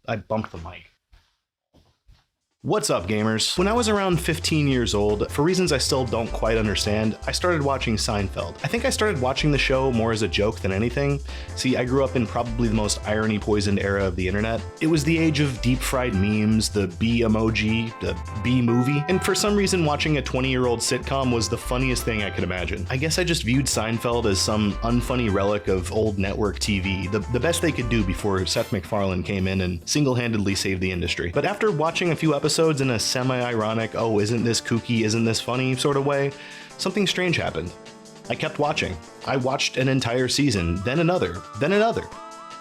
I bumped the mic. What's up, gamers? When I was around 15 years old, for reasons I still don't quite understand, I started watching Seinfeld. I think I started watching the show more as a joke than anything. See, I grew up in probably the most irony-poisoned era of the internet. It was the age of deep-fried memes, the B emoji, the B movie, and for some reason watching a 20-year-old sitcom was the funniest thing I could imagine. I guess I just viewed Seinfeld as some unfunny relic of old network TV, the best they could do before Seth MacFarlane came in and single-handedly saved the industry. But after watching a few episodes in a semi-ironic, oh, isn't this kooky, isn't this funny sort of way, something strange happened. I kept watching. I watched an entire season, then another, then another.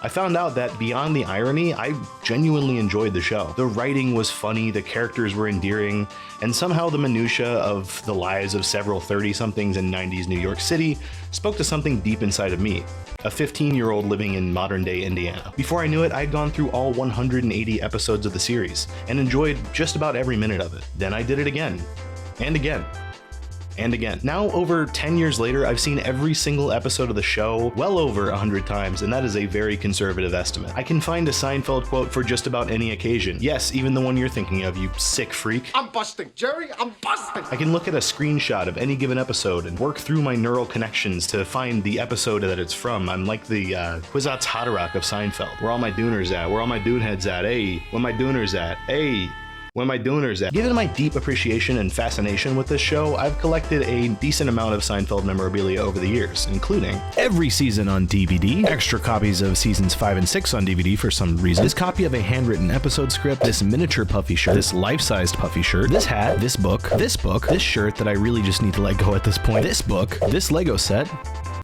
I found out that beyond the irony, I genuinely enjoyed the show. The writing was funny, the characters were endearing, and somehow the minutia of the lives of several 30-somethings in 90s New York City spoke to something deep inside of me, a 15-year-old living in modern-day Indiana. Before I knew it, I'd gone through all 180 episodes of the series, and enjoyed just about every minute of it. Then I did it again, and again, and again. Now, over 10 years later, I've seen every single episode of the show well over 100 times, and that is a very conservative estimate. I can find a Seinfeld quote for just about any occasion. Yes, even the one you're thinking of, you sick freak. I'm busting, Jerry, I'm busting! I can look at a screenshot of any given episode and work through my neural connections to find the episode that it's from. I'm like the Kwisatz Haderach of Seinfeld. Where all my dooners at? Where all my dune heads at? Hey, where my dooners at? Hey. When my dooners at. Given my deep appreciation and fascination with this show, I've collected a decent amount of Seinfeld memorabilia over the years, including every season on DVD, extra copies of seasons 5 and 6 on DVD for some reason, this copy of a handwritten episode script, this miniature puffy shirt, this life-sized puffy shirt, this hat, this book, this shirt that I really just need to let go at this point, this book, this Lego set,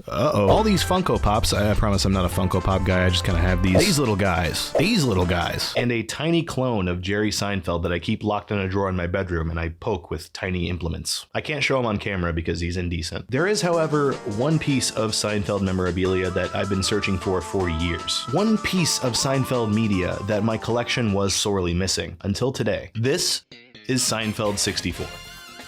all these Funko Pops. I promise I'm not a Funko Pop guy, I just kind of have these little guys, and a tiny clone of Jerry Seinfeld that I keep locked in a drawer in my bedroom and I poke with tiny implements. I can't show him on camera because he's indecent. There is, however, one piece of Seinfeld memorabilia that I've been searching for years. One piece of Seinfeld media that my collection was sorely missing until today. This is Seinfeld 64.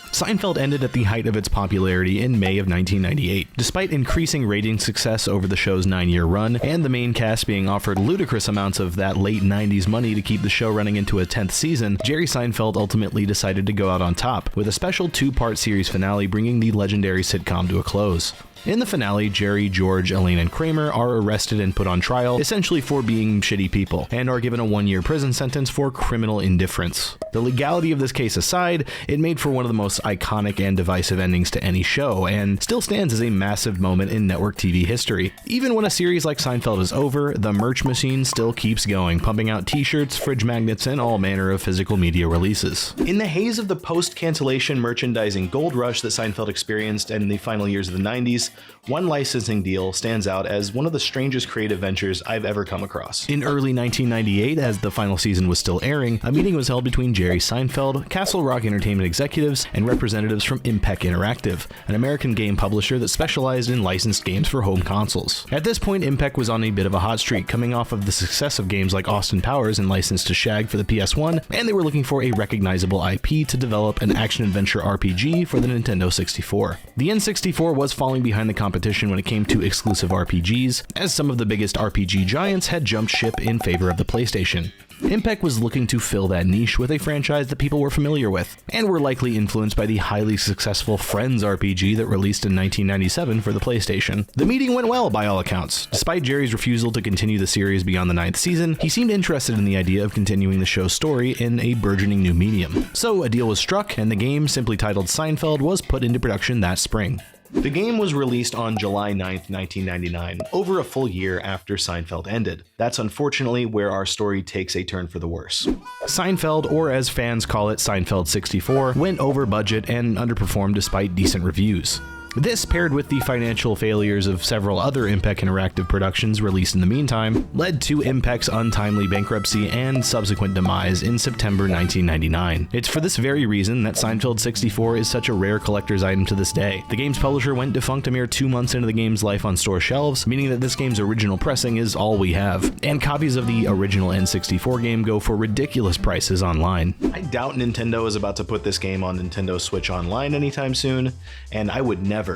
Seinfeld ended at the height of its popularity in May of 1998. Despite increasing rating success over the show's 9-year run, and the main cast being offered ludicrous amounts of that late 90s money to keep the show running into a 10th season, Jerry Seinfeld ultimately decided to go out on top, with a special 2-part series finale bringing the legendary sitcom to a close. In the finale, Jerry, George, Elaine, and Kramer are arrested and put on trial, essentially for being shitty people, and are given a 1-year prison sentence for criminal indifference. The legality of this case aside, it made for one of the most iconic and divisive endings to any show, and still stands as a massive moment in network TV history. Even when a series like Seinfeld is over, the merch machine still keeps going, pumping out t-shirts, fridge magnets, and all manner of physical media releases. In the haze of the post-cancellation merchandising gold rush that Seinfeld experienced in the final years of the 90s, one licensing deal stands out as one of the strangest creative ventures I've ever come across. In early 1998, as the final season was still airing, a meeting was held between Jerry Seinfeld, Castle Rock Entertainment executives, and representatives from Impact Interactive, an American game publisher that specialized in licensed games for home consoles. At this point, Impact was on a bit of a hot streak, coming off of the success of games like Austin Powers and License to Shag for the PS1, and they were looking for a recognizable IP to develop an action-adventure RPG for the Nintendo 64. The N64 was falling behind the competition when it came to exclusive RPGs, as some of the biggest RPG giants had jumped ship in favor of the PlayStation. Impact was looking to fill that niche with a franchise that people were familiar with, and were likely influenced by the highly successful Friends RPG that released in 1997 for the PlayStation. The meeting went well by all accounts. Despite Jerry's refusal to continue the series beyond the 9th season, he seemed interested in the idea of continuing the show's story in a burgeoning new medium. So a deal was struck, and the game, simply titled Seinfeld, was put into production that spring. The game was released on July 9th, 1999, over a full year after Seinfeld ended. That's unfortunately where our story takes a turn for the worse. Seinfeld, or as fans call it, Seinfeld 64, went over budget and underperformed despite decent reviews. This, paired with the financial failures of several other Impact Interactive productions released in the meantime, led to Impact's untimely bankruptcy and subsequent demise in September 1999. It's for this very reason that Seinfeld 64 is such a rare collector's item to this day. The game's publisher went defunct a mere 2 months into the game's life on store shelves, meaning that this game's original pressing is all we have, and copies of the original N64 game go for ridiculous prices online. I doubt Nintendo is about to put this game on Nintendo Switch Online anytime soon, and I would never,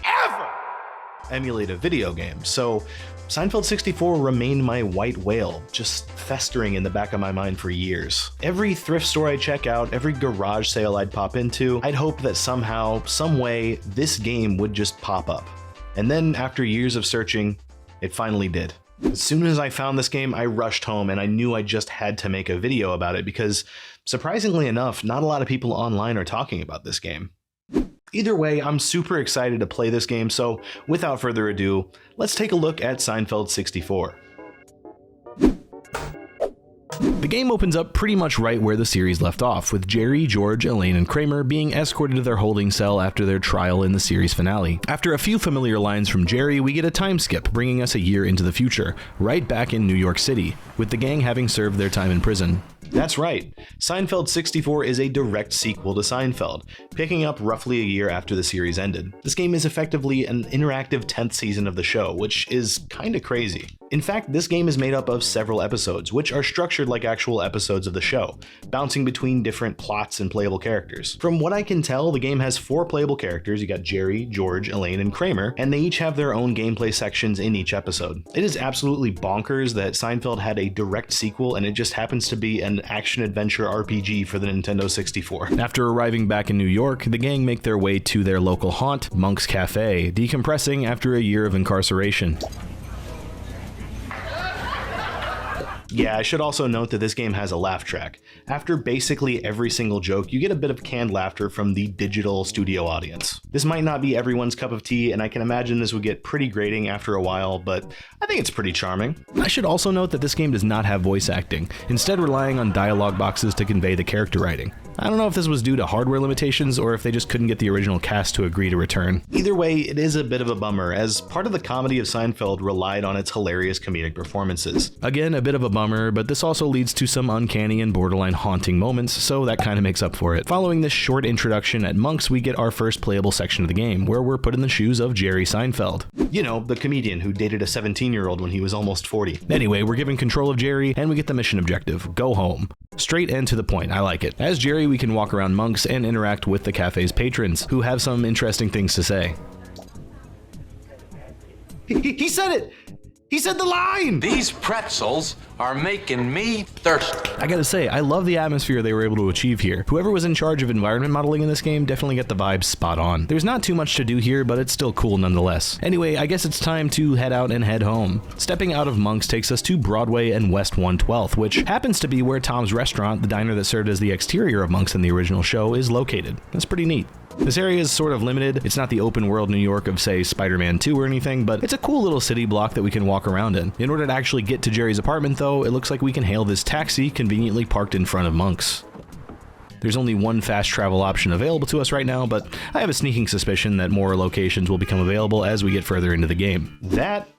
ever emulate a video game. So Seinfeld 64 remained my white whale, just festering in the back of my mind for years. Every thrift store I check out, every garage sale I'd pop into, I'd hope that somehow, some way, this game would just pop up. And then, after years of searching, it finally did. As soon as I found this game, I rushed home and I knew I just had to make a video about it because, surprisingly enough, not a lot of people online are talking about this game. Either way, I'm super excited to play this game, so without further ado, let's take a look at Seinfeld 64. The game opens up pretty much right where the series left off, with Jerry, George, Elaine, and Kramer being escorted to their holding cell after their trial in the series finale. After a few familiar lines from Jerry, we get a time skip, bringing us a year into the future, right back in New York City, with the gang having served their time in prison. That's right, Seinfeld 64 is a direct sequel to Seinfeld, picking up roughly a year after the series ended. This game is effectively an interactive 10th season of the show, which is kinda crazy. In fact, this game is made up of several episodes, which are structured like actual episodes of the show, bouncing between different plots and playable characters. From what I can tell, the game has 4 playable characters. You got Jerry, George, Elaine, and Kramer, and they each have their own gameplay sections in each episode. It is absolutely bonkers that Seinfeld had a direct sequel, and it just happens to be an action-adventure RPG for the Nintendo 64. After arriving back in New York, the gang make their way to their local haunt, Monk's Cafe, decompressing after a year of incarceration. Yeah, I should also note that this game has a laugh track. After basically every single joke, you get a bit of canned laughter from the digital studio audience. This might not be everyone's cup of tea, and I can imagine this would get pretty grating after a while, but I think it's pretty charming. I should also note that this game does not have voice acting, instead relying on dialogue boxes to convey the character writing. I don't know if this was due to hardware limitations or if they just couldn't get the original cast to agree to return. Either way, it is a bit of a bummer, as part of the comedy of Seinfeld relied on its hilarious comedic performances. Again, a bit of a bummer, but this also leads to some uncanny and borderline haunting moments, so that kind of makes up for it. Following this short introduction at Monk's, we get our first playable section of the game, where we're put in the shoes of Jerry Seinfeld. You know, the comedian who dated a 17-year-old when he was almost 40. Anyway, we're given control of Jerry, and we get the mission objective: go home. Straight and to the point, I like it. As Jerry, we can walk around Monk's and interact with the cafe's patrons, who have some interesting things to say. He said it! He said the line! These pretzels are making me thirsty. I gotta say, I love the atmosphere they were able to achieve here. Whoever was in charge of environment modeling in this game definitely got the vibes spot on. There's not too much to do here, but it's still cool nonetheless. Anyway, I guess it's time to head out and head home. Stepping out of Monk's takes us to Broadway and West 112th, which happens to be where Tom's Restaurant, the diner that served as the exterior of Monk's in the original show, is located. That's pretty neat. This area is sort of limited. It's not the open world New York of, say, Spider-Man 2 or anything, but it's a cool little city block that we can walk around in. In order to actually get to Jerry's apartment, though, it looks like we can hail this taxi conveniently parked in front of Monk's. There's only one fast travel option available to us right now, but I have a sneaking suspicion that more locations will become available as we get further into the game. That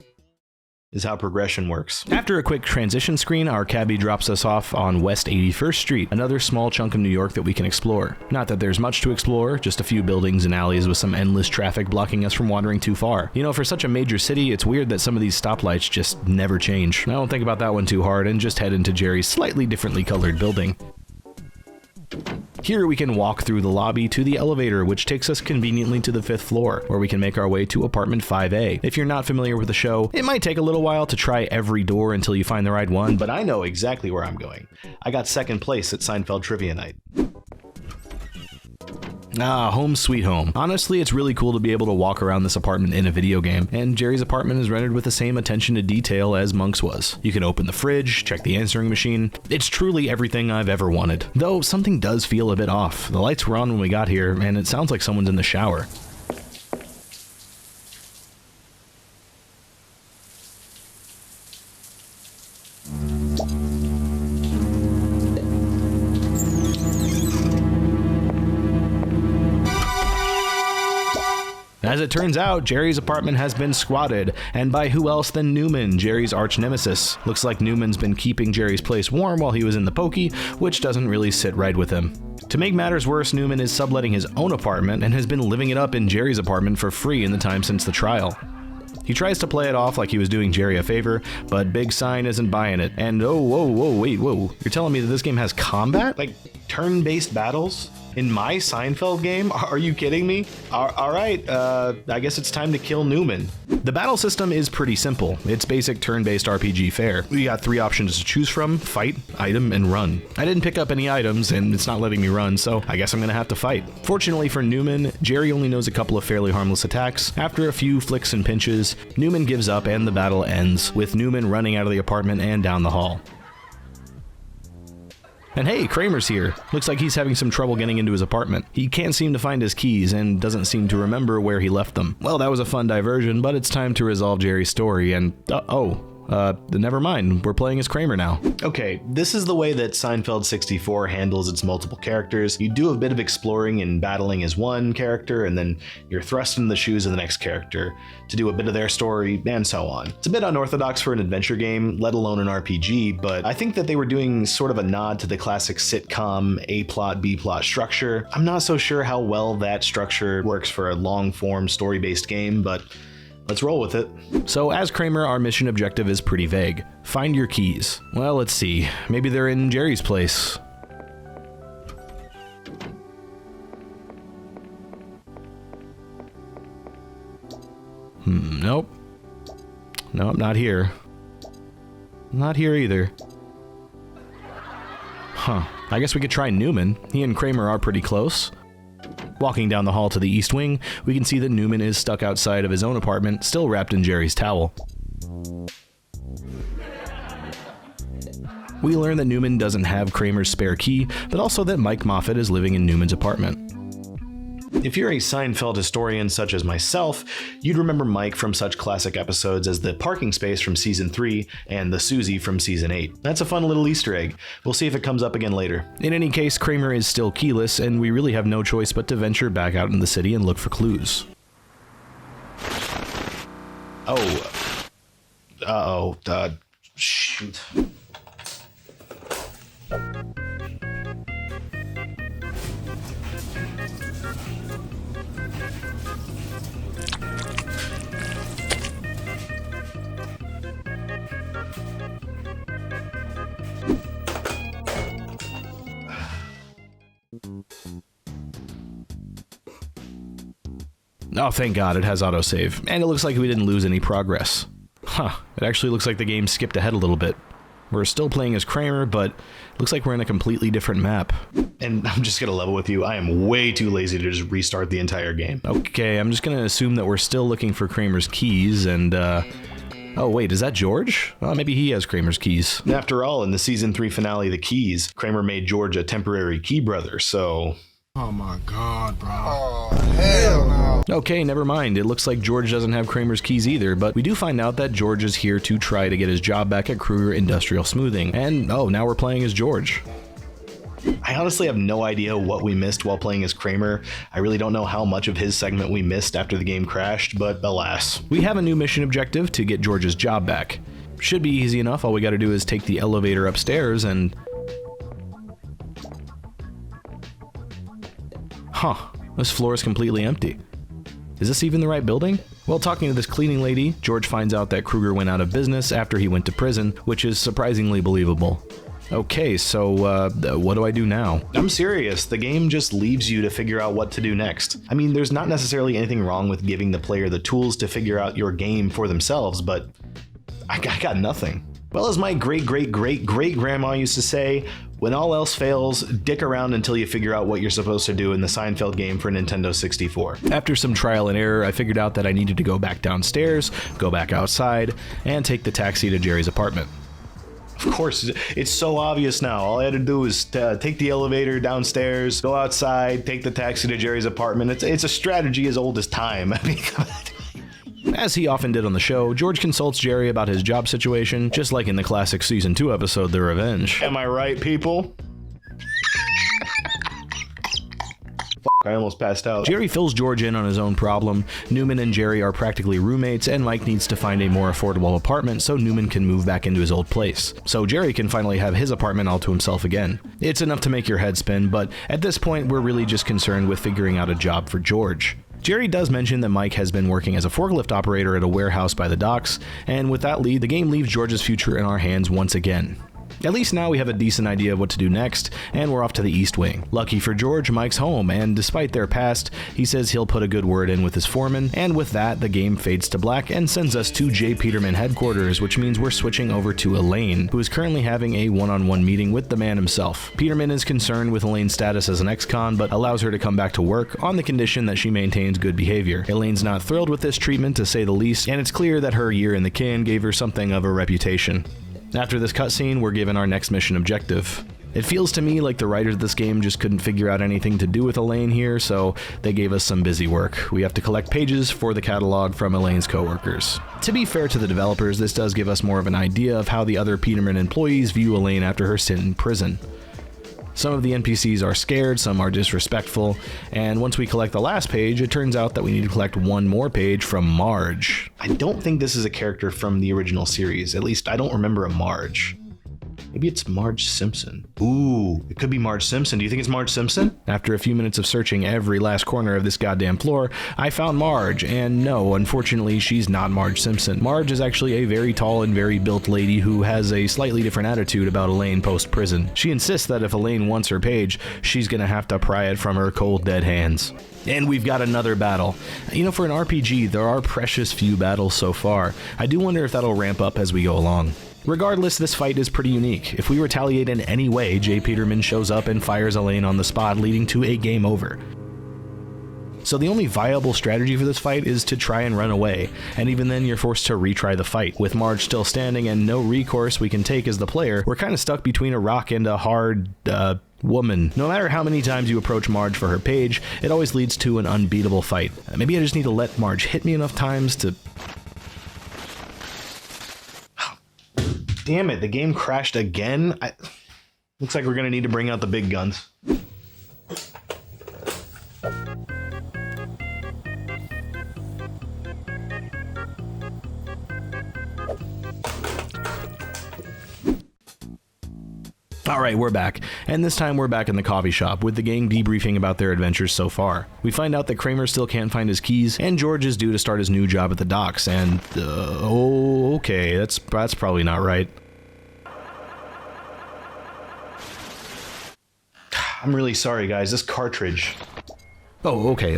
is how progression works. After a quick transition screen, our cabbie drops us off on West 81st Street, another small chunk of New York that we can explore. Not that there's much to explore, just a few buildings and alleys with some endless traffic blocking us from wandering too far. You know, for such a major city, it's weird that some of these stoplights just never change. I don't think about that one too hard and just head into Jerry's slightly differently colored building. Here we can walk through the lobby to the elevator, which takes us conveniently to the 5th floor, where we can make our way to apartment 5A. If you're not familiar with the show, it might take a little while to try every door until you find the right one, but I know exactly where I'm going. I got second place at Seinfeld Trivia Night. home sweet home. Honestly, it's really cool to be able to walk around this apartment in a video game, and Jerry's apartment is rendered with the same attention to detail as Monk's was. You can open the fridge, check the answering machine. It's truly everything I've ever wanted. Though something does feel a bit off. The lights were on when we got here, and it sounds like someone's in the shower. As it turns out, Jerry's apartment has been squatted, and by who else than Newman, Jerry's arch nemesis. Looks like Newman's been keeping Jerry's place warm while he was in the pokey, which doesn't really sit right with him. To make matters worse, Newman is subletting his own apartment and has been living it up in Jerry's apartment for free in the time since the trial. He tries to play it off like he was doing Jerry a favor, but Big Sign isn't buying it. And whoa, you're telling me that this game has combat? Like turn-based battles? In my Seinfeld game? Are you kidding me? All right, I guess it's time to kill Newman. The battle system is pretty simple. It's basic turn-based RPG fare. We got 3 options to choose from: fight, item, and run. I didn't pick up any items, and it's not letting me run, so I guess I'm gonna have to fight. Fortunately for Newman, Jerry only knows a couple of fairly harmless attacks. After a few flicks and pinches, Newman gives up and the battle ends, with Newman running out of the apartment and down the hall. And hey, Kramer's here. Looks like he's having some trouble getting into his apartment. He can't seem to find his keys and doesn't seem to remember where he left them. Well, that was a fun diversion, but it's time to resolve Jerry's story and... never mind. We're playing as Kramer now. Okay, this is the way that Seinfeld 64 handles its multiple characters. You do a bit of exploring and battling as one character, and then you're thrust into the shoes of the next character to do a bit of their story, and so on. It's a bit unorthodox for an adventure game, let alone an RPG, but I think that they were doing sort of a nod to the classic sitcom A plot, B plot structure. I'm not so sure how well that structure works for a long-form story-based game, but let's roll with it. So as Kramer, our mission objective is pretty vague. Find your keys. Well, let's see. Maybe they're in Jerry's place. Nope. Nope, not here. Not here either. Huh. I guess we could try Newman. He and Kramer are pretty close. Walking down the hall to the east wing, we can see that Newman is stuck outside of his own apartment, still wrapped in Jerry's towel. We learn that Newman doesn't have Kramer's spare key, but also that Mike Moffat is living in Newman's apartment. If you're a Seinfeld historian such as myself, you'd remember Mike from such classic episodes as the parking space from season 3 and the Susie from season 8. That's a fun little Easter egg. We'll see if it comes up again later. In any case, Kramer is still keyless, and we really have no choice but to venture back out in the city and look for clues. Shoot. Oh, thank God, it has autosave. And it looks like we didn't lose any progress. Huh, it actually looks like the game skipped ahead a little bit. We're still playing as Kramer, but it looks like we're in a completely different map. And I'm just gonna level with you, I am way too lazy to just restart the entire game. Okay, I'm just gonna assume that we're still looking for Kramer's keys, and oh wait, is that George? Well, maybe he has Kramer's keys. After all, in the season 3 finale, The Keys, Kramer made George a temporary key brother, so... Oh my God, bro. Oh, hell no. Okay, never mind. It looks like George doesn't have Kramer's keys either, but we do find out that George is here to try to get his job back at Kruger Industrial Smoothing. And, oh, now we're playing as George. I honestly have no idea what we missed while playing as Kramer. I really don't know how much of his segment we missed after the game crashed, but alas. We have a new mission objective to get George's job back. Should be easy enough. All we gotta do is take the elevator upstairs and... Huh, this floor is completely empty. Is this even the right building? While talking to this cleaning lady, George finds out that Kruger went out of business after he went to prison, which is surprisingly believable. Okay, so what do I do now? I'm serious, the game just leaves you to figure out what to do next. I mean, there's not necessarily anything wrong with giving the player the tools to figure out your game for themselves, but I got nothing. Well, as my great-great-great-great-grandma used to say, when all else fails, dick around until you figure out what you're supposed to do in the Seinfeld game for Nintendo 64. After some trial and error, I figured out that I needed to go back downstairs, go back outside, and take the taxi to Jerry's apartment. Of course, it's so obvious now. All I had to do was take the elevator downstairs, go outside, take the taxi to Jerry's apartment. It's a strategy as old as time. I mean, as he often did on the show, George consults Jerry about his job situation, just like in the classic Season 2 episode, The Revenge. Am I right, people? I almost passed out. Jerry fills George in on his own problem. Newman and Jerry are practically roommates, and Mike needs to find a more affordable apartment so Newman can move back into his old place. So Jerry can finally have his apartment all to himself again. It's enough to make your head spin, but at this point, we're really just concerned with figuring out a job for George. Jerry does mention that Mike has been working as a forklift operator at a warehouse by the docks, and with that lead, the game leaves George's future in our hands once again. At least now we have a decent idea of what to do next, and we're off to the East Wing. Lucky for George, Mike's home, and despite their past, he says he'll put a good word in with his foreman, and with that, the game fades to black and sends us to J. Peterman headquarters, which means we're switching over to Elaine, who is currently having a one-on-one meeting with the man himself. Peterman is concerned with Elaine's status as an ex-con, but allows her to come back to work on the condition that she maintains good behavior. Elaine's not thrilled with this treatment, to say the least, and it's clear that her year in the can gave her something of a reputation. After this cutscene, we're given our next mission objective. It feels to me like the writers of this game just couldn't figure out anything to do with Elaine here, so they gave us some busy work. We have to collect pages for the catalog from Elaine's coworkers. To be fair to the developers, this does give us more of an idea of how the other Peterman employees view Elaine after her stint in prison. Some of the NPCs are scared, some are disrespectful, and once we collect the last page, it turns out that we need to collect one more page from Marge. I don't think this is a character from the original series. At least I don't remember a Marge. Maybe it's Marge Simpson. Ooh, it could be Marge Simpson. Do you think it's Marge Simpson? After a few minutes of searching every last corner of this goddamn floor, I found Marge, and no, unfortunately, she's not Marge Simpson. Marge is actually a very tall and very built lady who has a slightly different attitude about Elaine post-prison. She insists that if Elaine wants her page, she's gonna have to pry it from her cold, dead hands. And we've got another battle. You know, for an RPG, there are precious few battles so far. I do wonder if that'll ramp up as we go along. Regardless, this fight is pretty unique. If we retaliate in any way, J. Peterman shows up and fires Elaine on the spot, leading to a game over. So the only viable strategy for this fight is to try and run away, and even then you're forced to retry the fight. With Marge still standing and no recourse we can take as the player, we're kind of stuck between a rock and a hard, woman. No matter how many times you approach Marge for her page, it always leads to an unbeatable fight. Maybe I just need to let Marge hit me enough times to... Damn it, the game crashed again? Looks like we're gonna need to bring out the big guns. Alright, we're back, and this time we're back in the coffee shop, with the gang debriefing about their adventures so far. We find out that Kramer still can't find his keys, and George is due to start his new job at the docks, and, oh, okay, that's probably not right. I'm really sorry, guys, this cartridge. Oh, okay,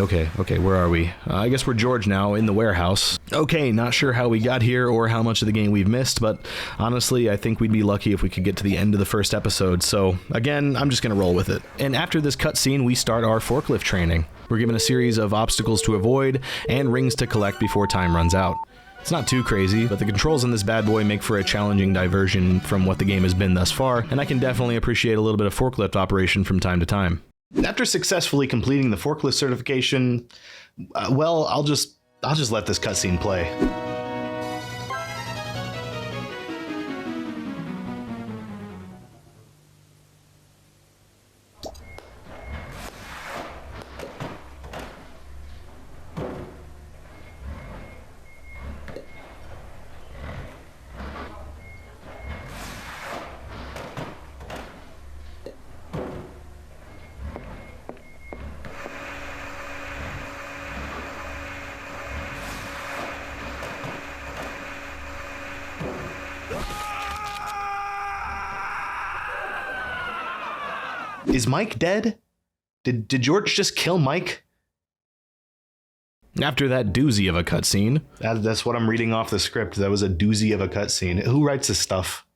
where are we? I guess we're George now, in the warehouse. Okay, not sure how we got here or how much of the game we've missed, but honestly, I think we'd be lucky if we could get to the end of the first episode, so again, I'm just gonna roll with it. And after this cutscene, we start our forklift training. We're given a series of obstacles to avoid and rings to collect before time runs out. It's not too crazy, but the controls in this bad boy make for a challenging diversion from what the game has been thus far, and I can definitely appreciate a little bit of forklift operation from time to time. After successfully completing the forklift certification, well, I'll just let this cutscene play. Is Mike dead? Did George just kill Mike? After that doozy of a cutscene... That's what I'm reading off the script. That was a doozy of a cutscene. Who writes this stuff?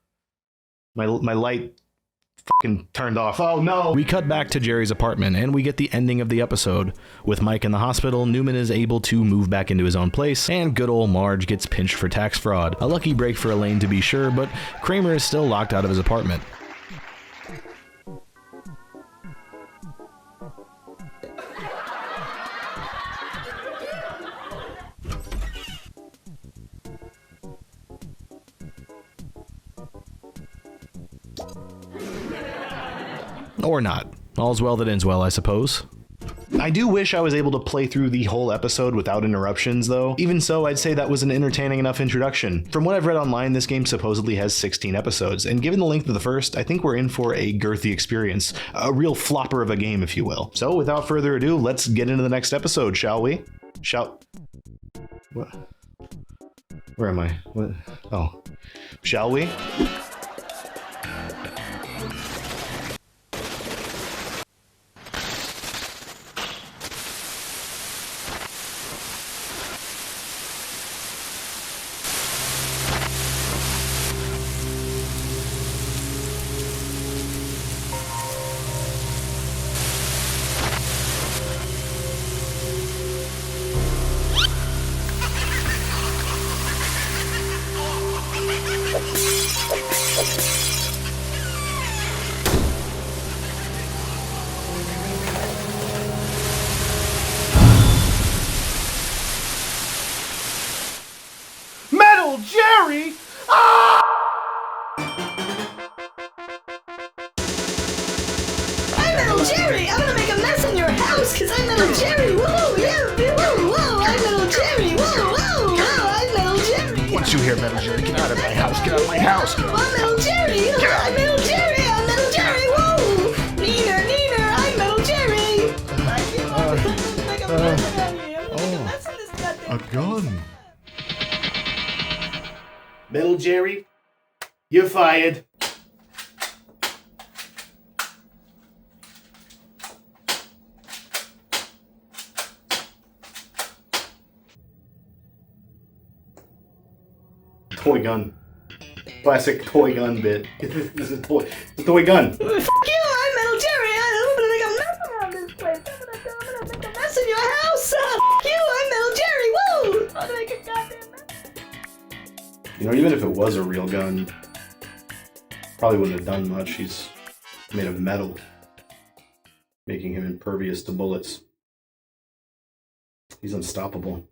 My light fucking turned off. Oh no! We cut back to Jerry's apartment, and we get the ending of the episode. With Mike in the hospital, Newman is able to move back into his own place, and good old Marge gets pinched for tax fraud. A lucky break for Elaine to be sure, but Kramer is still locked out of his apartment. Or not. All's well that ends well, I suppose. I do wish I was able to play through the whole episode without interruptions, though. Even so, I'd say that was an entertaining enough introduction. From what I've read online, this game supposedly has 16 episodes, and given the length of the first, I think we're in for a girthy experience. A real flopper of a game, if you will. So, without further ado, let's get into the next episode, shall we? What? Where am I? What? Oh. Shall we? Metal Jerry! I'm gonna make a mess in your house because I'm Metal Jerry! Whoa, yeah, whoa, whoa, I'm Metal Jerry! Whoa, whoa, whoa, I'm Metal Jerry! Once you hear Metal Jerry, get out of my house, get out of my house! I'm Metal Jerry! I'm Metal Jerry! I'm Metal Jerry! Whoa! Neener, I'm Metal Jerry! I'm gonna make a mess in this goddamn A gun. Metal Jerry, you're fired. Toy gun. Classic toy gun bit. This is a toy gun. Fuck you! I'm Metal Jerry! I'm gonna make a mess around this place! I'm gonna make a mess in your house! Fuck you! I'm Metal Jerry! Whoa! I'm gonna make a goddamn mess! You know, even if it was a real gun, probably wouldn't have done much. He's made of metal, making him impervious to bullets. He's unstoppable.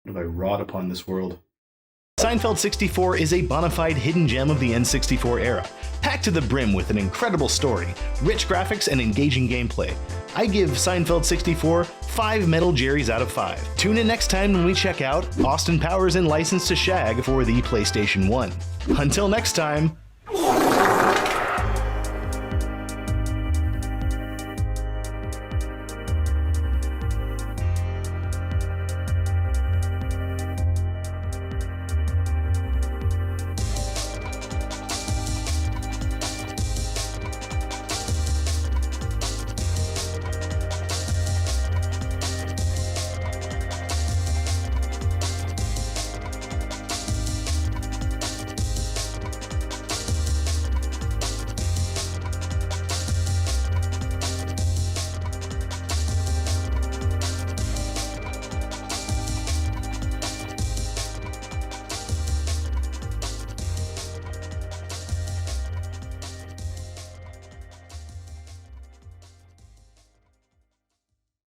What have I wrought upon this world? Seinfeld 64 is a bona fide hidden gem of the N64 era, packed to the brim with an incredible story, rich graphics, and engaging gameplay. I give Seinfeld 64 5 Metal Jerrys out of 5. Tune in next time when we check out Austin Powers and License to Shag for the PlayStation 1. Until next time,